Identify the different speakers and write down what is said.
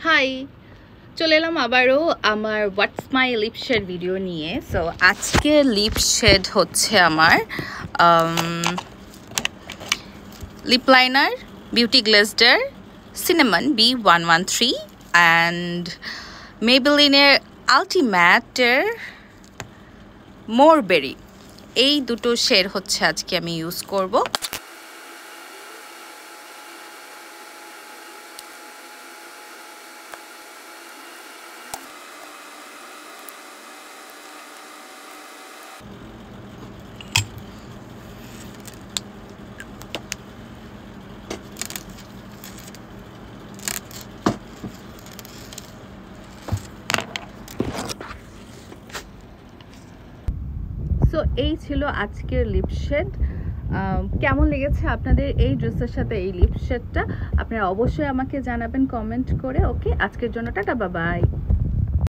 Speaker 1: High, চলে এলাম আবারও আমার what's my lip shade video নিয়ে। সো আজকে লিপ শেড হচ্ছে আমার লিপ লাইনার বিউটি গ্লেজডার সিনেমন B113 অ্যান্ড মেবেলিনের আলটিম্যাটের মোরবেরি। এই দুটো শেড হচ্ছে আজকে আমি ইউজ করব। সো এই ছিল আজকের লিপ শেড। কেমন লেগেছে আপনাদের এই ড্রেসের সাথে এই লিপ শেডটা? আপনারা অবশ্যই আমাকে জানাবেন কমেন্ট করে। ওকে, আজকের জন্য টাটা, বাই বাই।